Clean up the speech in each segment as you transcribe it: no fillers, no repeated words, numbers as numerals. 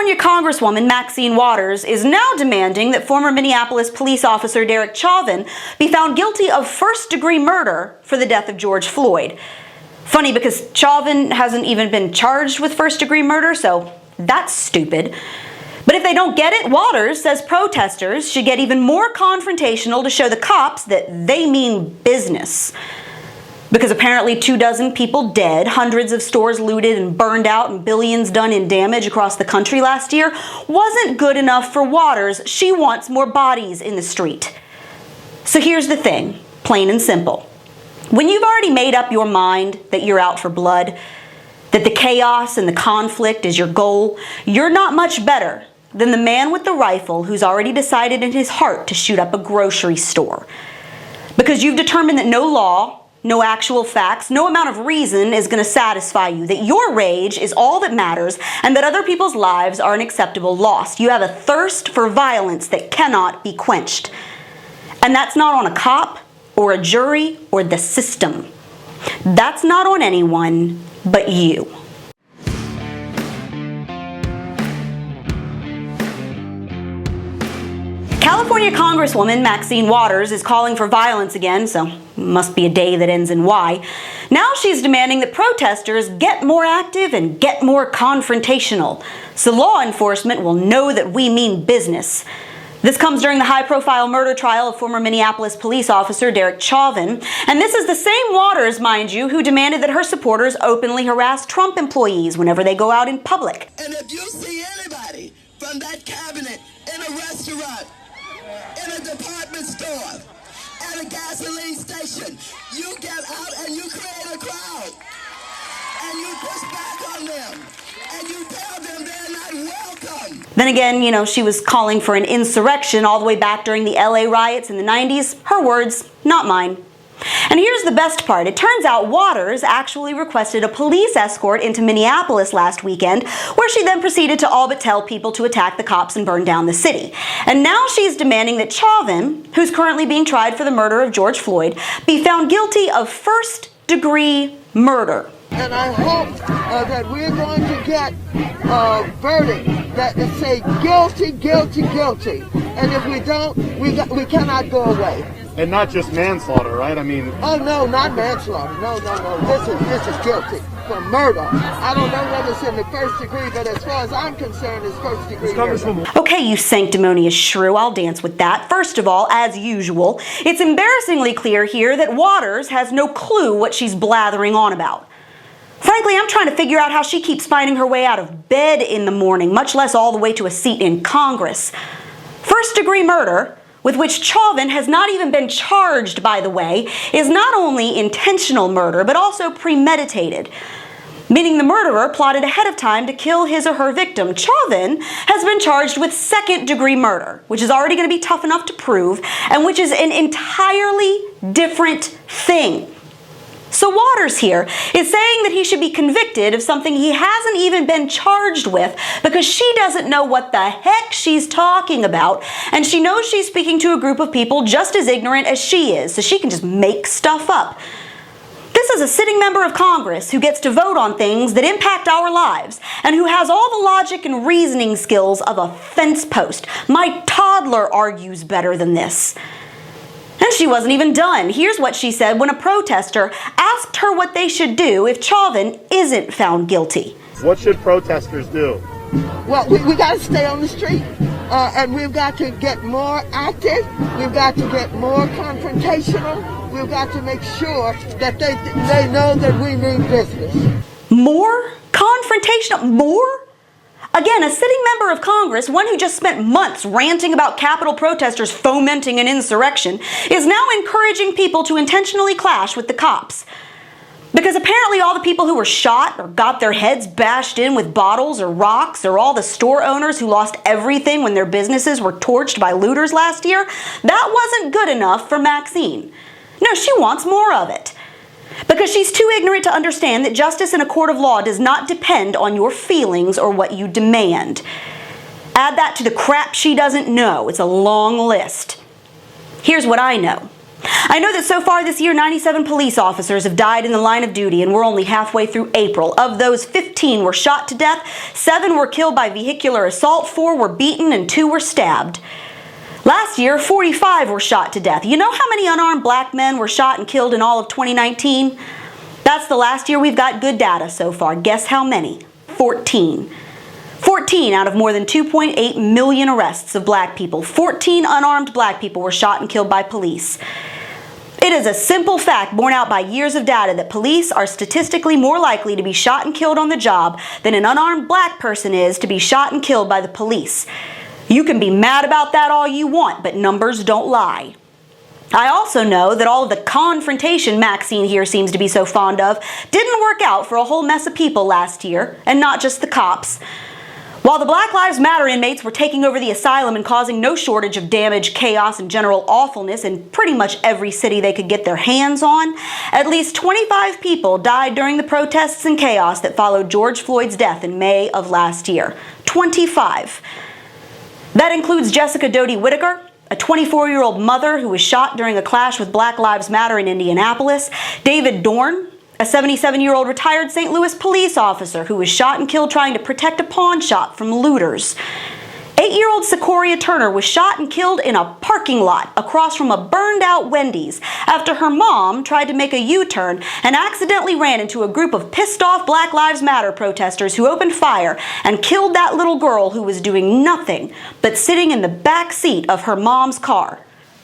California Congresswoman Maxine is now demanding that former Minneapolis police officer Derek Chauvin be found guilty of first-degree murder for the death of George Floyd. Funny because Chauvin hasn't even been charged with first-degree murder, so that's stupid. But if they don't get it, Waters says protesters should get even more confrontational to show the cops that they mean business. Because apparently 24 people dead, hundreds of stores looted and burned out, and billions done in damage across the country last year wasn't good enough for Waters. She wants more bodies in the street. So here's the thing, plain and simple. When you've already made up your mind that you're out for blood, that the chaos and the conflict is your goal, you're not much better than the man with the rifle who's already decided in his heart to shoot up a grocery store. Because you've determined that no law, no actual facts, no amount of reason is going to satisfy you, that your rage is all that matters, and that other people's lives are an acceptable loss. You have a thirst for violence that cannot be quenched. And that's not on a cop, or a jury, or the system. That's not on anyone but you. California Congresswoman Maxine is calling for violence again, so must be a day that ends in Y. Now she's demanding that protesters get more active and get more confrontational, so law enforcement will know that we mean business. This comes during the high-profile murder trial of former Minneapolis police officer Derek Chauvin, and this is the same Waters, mind you, who demanded that her supporters openly harass Trump employees whenever they go out in public. And if you see anybody from that cabinet in a restaurant, in a department store, at a gasoline station, you get out and you create a crowd. And you push back on them. And you tell them they're not welcome. Then again, she was calling for an insurrection all the way back during the LA riots in the 90s. Her words, not mine. And here's the best part. It turns out Waters actually requested a police escort into Minneapolis last weekend, where she then proceeded to all but tell people to attack the cops and burn down the city. And now she's demanding that Chauvin, who's currently being tried for the murder of George Floyd, be found guilty of first-degree murder. And I hope that we're going to get a verdict that say guilty, guilty, guilty. And if we don't, we cannot go away. And not just manslaughter, right? I mean... Oh, no, not manslaughter. No. This is guilty for murder. I don't know whether it's in the first degree, but as far as I'm concerned, it's first degree murder. Okay, you sanctimonious shrew, I'll dance with that. First of all, as usual, it's embarrassingly clear here that Waters has no clue what she's blathering on about. Frankly, I'm trying to figure out how she keeps finding her way out of bed in the morning, much less all the way to a seat in Congress. First-degree murder, with which Chauvin has not even been charged, by the way, is not only intentional murder, but also premeditated, meaning the murderer plotted ahead of time to kill his or her victim. Chauvin has been charged with second-degree murder, which is already going to be tough enough to prove, and which is an entirely different thing. So Waters here is saying that he should be convicted of something he hasn't even been charged with because she doesn't know what the heck she's talking about, and she knows she's speaking to a group of people just as ignorant as she is, so she can just make stuff up. This is a sitting member of Congress who gets to vote on things that impact our lives and who has all the logic and reasoning skills of a fence post. My toddler argues better than this. And she wasn't even done. Here's what she said when a protester asked her what they should do if Chauvin isn't found guilty. What should protesters do? Well, we got to stay on the street, and we've got to get more active. We've got to get more confrontational. We've got to make sure that they know that we mean business. More confrontational? More? Again, a sitting member of Congress, one who just spent months ranting about Capitol protesters fomenting an insurrection, is now encouraging people to intentionally clash with the cops. Because apparently all the people who were shot or got their heads bashed in with bottles or rocks, or all the store owners who lost everything when their businesses were torched by looters last year, that wasn't good enough for Maxine. No, she wants more of it. Because she's too ignorant to understand that justice in a court of law does not depend on your feelings or what you demand. Add that to the crap she doesn't know. It's a long list. Here's what I know. I know that so far this year, 97 police officers have died in the line of duty, and we're only halfway through April. Of those, 15 were shot to death, 7 were killed by vehicular assault, 4 were beaten, and 2 were stabbed. Last year, 45 were shot to death. You know how many unarmed black men were shot and killed in all of 2019? That's the last year we've got good data so far. Guess how many? 14. 14 out of more than 2.8 million arrests of black people. 14 unarmed black people were shot and killed by police. It is a simple fact borne out by years of data that police are statistically more likely to be shot and killed on the job than an unarmed black person is to be shot and killed by the police. You can be mad about that all you want, but numbers don't lie. I also know that all of the confrontation Maxine here seems to be so fond of didn't work out for a whole mess of people last year, and not just the cops. While the Black Lives Matter inmates were taking over the asylum and causing no shortage of damage, chaos, and general awfulness in pretty much every city they could get their hands on, at least 25 people died during the protests and chaos that followed George Floyd's death in May of last year. 25. That includes Jessica Doty Whitaker, a 24-year-old mother who was shot during a clash with Black Lives Matter in Indianapolis, David Dorn, a 77-year-old retired St. Louis police officer who was shot and killed trying to protect a pawn shop from looters. 8-year-old Secoria Turner was shot and killed in a parking lot across from a burned-out Wendy's after her mom tried to make a U-turn and accidentally ran into a group of pissed-off Black Lives Matter protesters who opened fire and killed that little girl who was doing nothing but sitting in the back seat of her mom's car.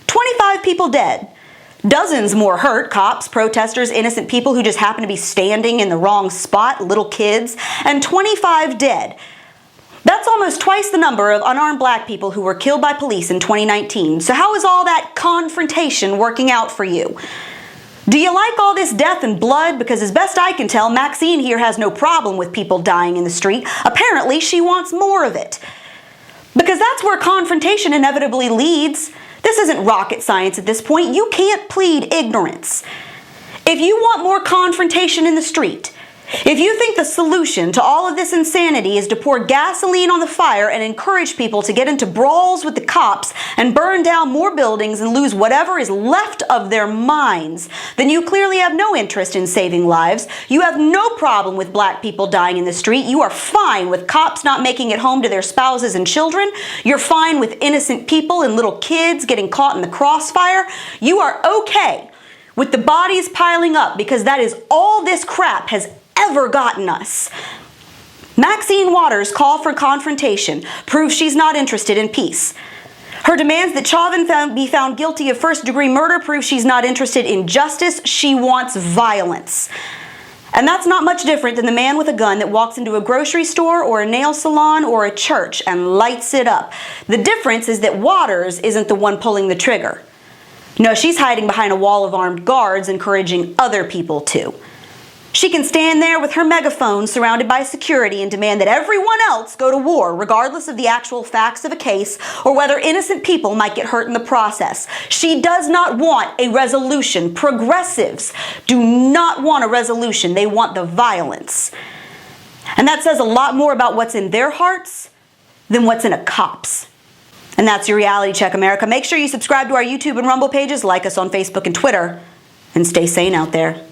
25 people dead. Dozens more hurt: cops, protesters, innocent people who just happened to be standing in the wrong spot, little kids, and 25 dead. That's almost twice the number of unarmed black people who were killed by police in 2019. So how is all that confrontation working out for you? Do you like all this death and blood? Because as best I can tell, Maxine here has no problem with people dying in the street. Apparently, she wants more of it. Because that's where confrontation inevitably leads. This isn't rocket science at this point. You can't plead ignorance. If you want more confrontation in the street, if you think the solution to all of this insanity is to pour gasoline on the fire and encourage people to get into brawls with the cops and burn down more buildings and lose whatever is left of their minds, then you clearly have no interest in saving lives. You have no problem with black people dying in the street. You are fine with cops not making it home to their spouses and children. You're fine with innocent people and little kids getting caught in the crossfire. You are okay with the bodies piling up because that is all this crap has ever gotten us. Maxine Waters' call for confrontation proves she's not interested in peace. Her demands that Chauvin be found guilty of first-degree murder prove she's not interested in justice. She wants violence. And that's not much different than the man with a gun that walks into a grocery store or a nail salon or a church and lights it up. The difference is that Waters isn't the one pulling the trigger. No, she's hiding behind a wall of armed guards, encouraging other people to. She can stand there with her megaphone surrounded by security and demand that everyone else go to war, regardless of the actual facts of a case or whether innocent people might get hurt in the process. She does not want a resolution. Progressives do not want a resolution. They want the violence. And that says a lot more about what's in their hearts than what's in a cop's. And that's your Reality Check, America. Make sure you subscribe to our YouTube and Rumble pages, like us on Facebook and Twitter, and stay sane out there.